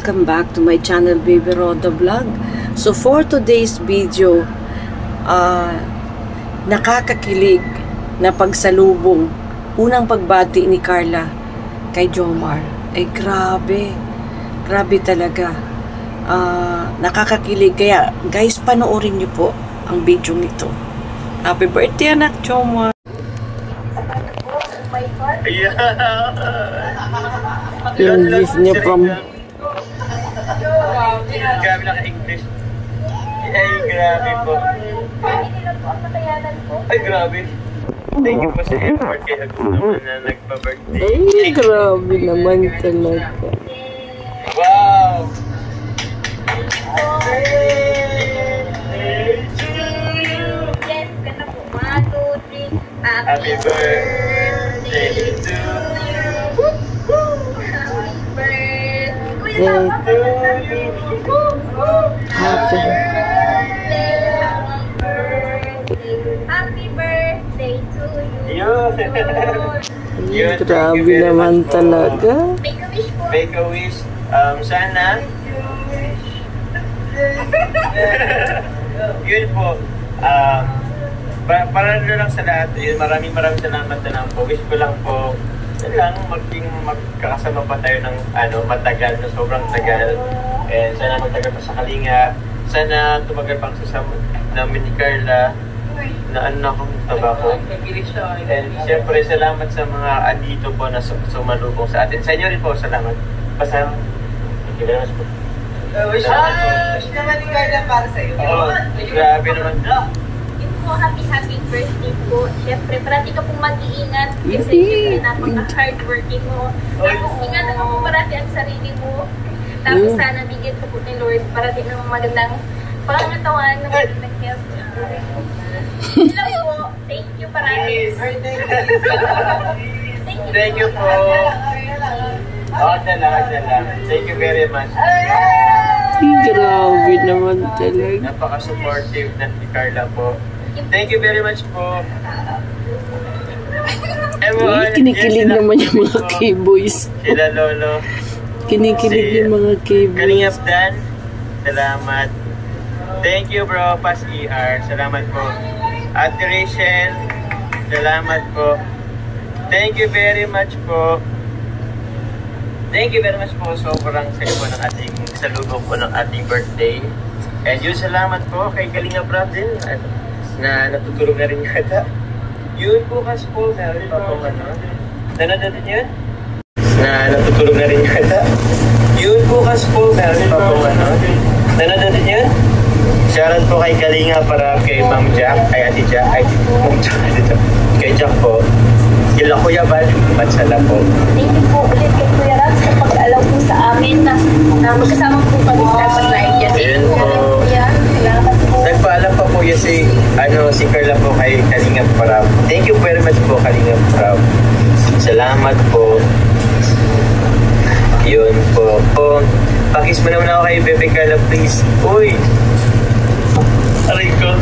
welcome back to my channel, Baby Roda Vlog. So for today's video, nakakakilig na pagsalubong, unang pagbati ni Carla kay Jomar. Ay grabe talaga. Nakakakilig. Kaya guys, panoorin niyo po ang video nito. Happy birthday anak Jomar. Yung gift niya from grabe na ka-English. Ay, grabe po. Ay, grabe. Thank you po sa effort kaya naman na nagpa-birthday. ay, grabe naman talaga. Wow! Yes, ganda po. 1, 2, 3. Happy birthday to you. Happy birthday. Happy Happy birthday to you. Yun. grabe naman talaga. Make a wish po. Make a wish. Sana. Yun po. Para lang sa lahat. Yun, maraming salamat na lang po. Wish ko lang po magkakasama pa tayo ng matagal, na sobrang tagal. And sana magtagal pa sa Kalinga. Sana tumagal pang sasama namin ni Carla na akong tabako. And siyempre salamat sa mga andito po na sumalubong sa atin. Sa inyo rin po, salamat. Basta, thank you very much po. Wish naman ni Carla para sa iyo. Oo, grabe naman. Yun po, happy birthday po. Siyempre, parati ka pong mag-iingat. Kasi siyempre, napaka-hardworking mo. Tapos, ingatan mo po parati ang sarili mo. Tapos, sana bigyan ka po ni Lord parati ng magandang pangatawan, ng magandang health. Yun lang po. Thank you parati. Thank you po. Dala. Thank you very much. Grabe naman talaga. Napaka-supportive na si Carla po. Thank you very much po. Kinikilig naman yung mga K-boys. Sila Lolo. Kinikilig yung mga K-boys. Kalingap Dan. Salamat. Thank you bro. Pas ER. Salamat po. Ate Rachel. Salamat po. Thank you very much po. Thank you very much po. Sobrang saya po ng ating salubong po ng ating birthday. And yun, salamat po kay Kalinga Brad din na natutulog na rin yata. Yun po kas po. Meron pa po nanonood din yun? Na natutulog na rin yata. Yun po kas po. Meron pa po nanonood din yun? Shoutout po kay Kalinga para kay Ma'am Jack. Ay Ate Jack. Ay Ma'am Jack. Kay Jack po. Kila Kuya Val. Matsala po. Thank you po ulit kay Kuya Ram sa pag-alaw po sa amin na magkasama po kami sa pag-live dyan. Ayun po. Salamat po. Nagpaalam pa po yun si Carla po kay Kalinga Prab. Thank you very much po Kalinga Prab. Salamat po. Yun po. Pakis mo naman ako kay Bebe Carla please. Uy! Aray ko.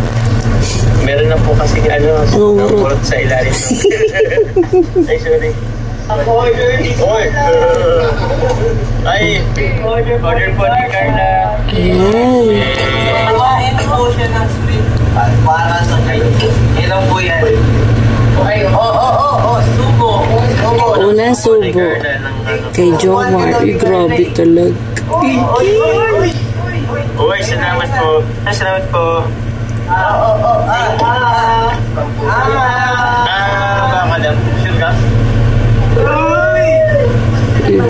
Meron na po kasi namurot sa ilalim. Ay, sorry. Ay, order po ni Carla. Kumain po siya ng sweet para sa kayo. Ilan po yan? Subo. Unang subo kay Jomar. Ay, grabe talaga. Uy, salamat po. Salamat po. Baka lang. Sure ka? Ay,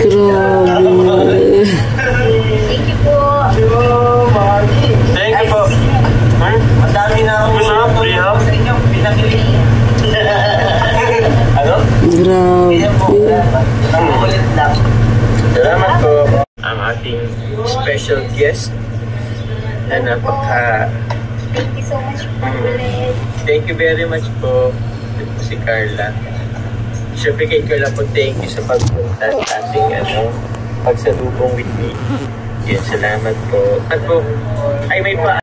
grabe. Thank you po. Thank you po. Ang dami na ako sa inyo. Pinakili. Ano? Grabe. Ulit lang. Salamat po. Ang ating special guest na napaka... Thank you so much po ulit. Thank you very much po. Ito po si Carla. Siyempre kay Carla po, thank you sa pagpunta sa ating pagsalubong with me. Yan, salamat po. At po, ay may pa